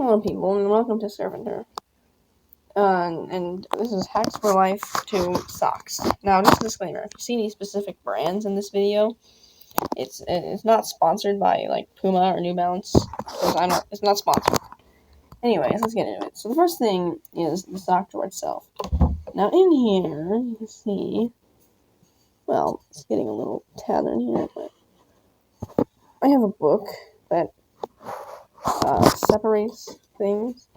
Hello people, and welcome to Servanter. And this is Hacks for Life 2 Socks. Now, just a disclaimer, if you see any specific brands in this video, it's not sponsored by, like, Puma or New Balance, because it's not sponsored. Anyways, let's get into it. So the first thing is the sock drawer itself. Now, in here, you can see, well, it's getting a little tattered here, but I have a book that separates things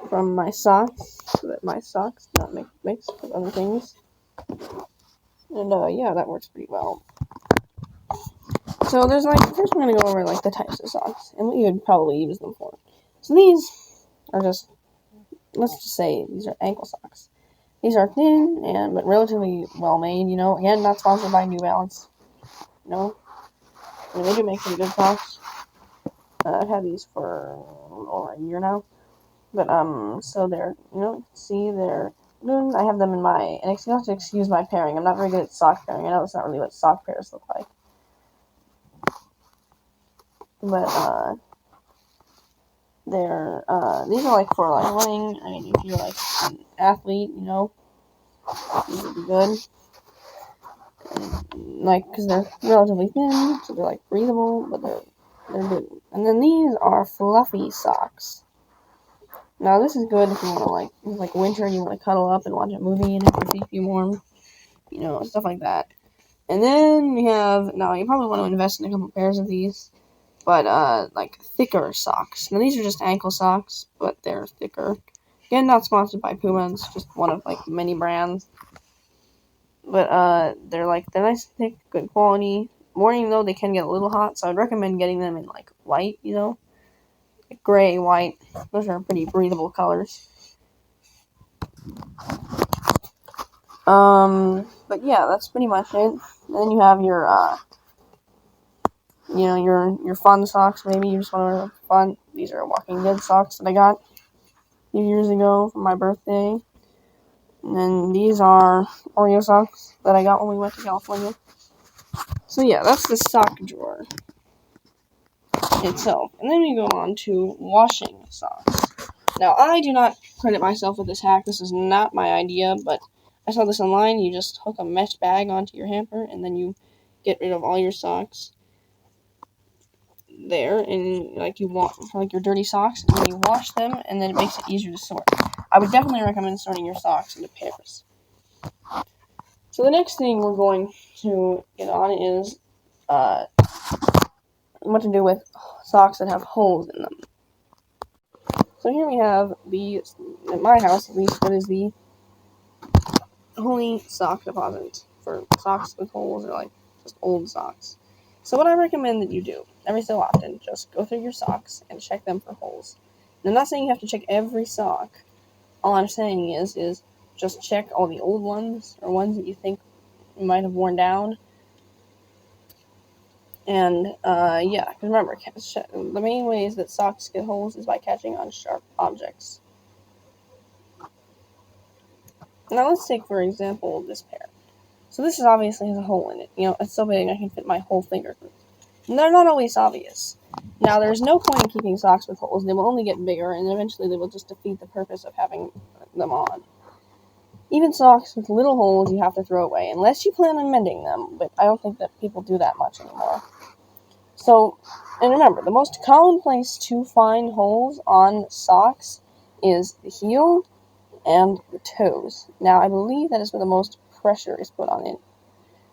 from my socks, so that my socks not mixed with other things. And yeah, that works pretty well. So there's first we're gonna go over the types of socks and what you would probably use them for. So these are let's just say these are ankle socks. These are thin but relatively well made. Again, not sponsored by New Balance. I mean, they do make some good socks. I've had these for over a year now. But, so they're, see, they're, I have them in and you have to excuse my pairing. I'm not very good at sock pairing. I know that's not really what sock pairs look like. But, these are, for, running. I mean, if you're, an athlete, these would be good. And, because they're relatively thin, so they're, breathable, but they're good. And then these are fluffy socks. Now, this is good if you want to, winter, you want to cuddle up and watch a movie and have your feet be warm, stuff like that. And then we have, now you probably want to invest in a couple pairs of these, but, thicker socks. Now, these are just ankle socks, but they're thicker. Again, not sponsored by Puma, it's just one of, many brands. But, they're nice, thick, good quality. Morning, though, they can get a little hot, so I'd recommend getting them in, white, gray, white. Those are pretty breathable colors. But yeah, that's pretty much it. And then you have your, your fun socks, maybe you just want to wear fun. These are Walking Dead socks that I got a few years ago for my birthday. And then these are Oreo socks that I got when we went to California. So yeah, that's the sock drawer itself. And then we go on to washing socks. Now, I do not credit myself with this hack. This is not my idea, but I saw this online. You just hook a mesh bag onto your hamper, and then you get rid of all your socks there, and you want your dirty socks, and then you wash them, and then it makes it easier to sort. I would definitely recommend sorting your socks into pairs. So the next thing we're going to get on is what to do with socks that have holes in them. So here we have at my house at least, what is the only sock deposit for socks with holes, or just old socks. So what I recommend that you do every so often, just go through your socks and check them for holes. And I'm not saying you have to check every sock. All I'm saying is just check all the old ones, or ones that you think might have worn down. And yeah, because remember, the main ways that socks get holes is by catching on sharp objects. Now let's take, for example, this pair. So this obviously has a hole in it. It's so big I can fit my whole finger through. And they're not always obvious. Now, there's no point in keeping socks with holes. They will only get bigger, and eventually they will just defeat the purpose of having them on. Even socks with little holes you have to throw away, unless you plan on mending them, but I don't think that people do that much anymore. So, and remember, the most common place to find holes on socks is the heel and the toes. Now, I believe that is where the most pressure is put on it.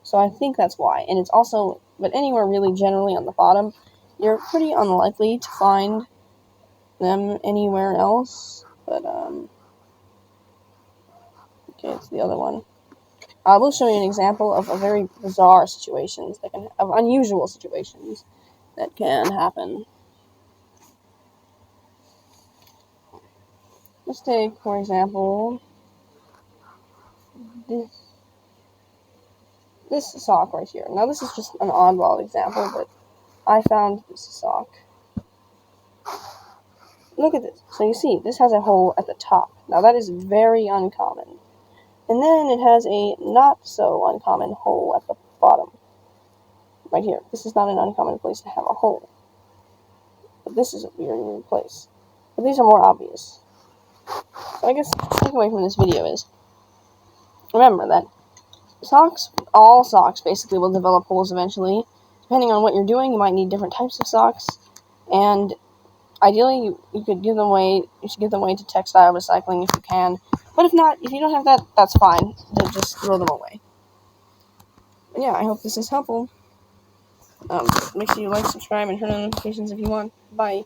So I think that's why. And it's also, but anywhere really generally on the bottom, you're pretty unlikely to find them anywhere else. But, okay, it's the other one. I will show you an example of a very bizarre situations of unusual situations that can happen. Let's take, for example, this sock right here. Now, this is just an oddball example, but I found this sock. Look at this. So you see, this has a hole at the top. Now, that is very uncommon. And then it has a not-so-uncommon hole at the bottom. Right here. This is not an uncommon place to have a hole. But this is a weird place. but these are more obvious. So I guess the takeaway from this video is, remember that all socks basically will develop holes eventually. Depending on what you're doing, you might need different types of socks, and ideally you should give them away to textile recycling if you can. But if not, if you don't have that, that's fine. Just throw them away. But yeah, I hope this is helpful. Make sure you like, subscribe, and turn on notifications if you want. Bye.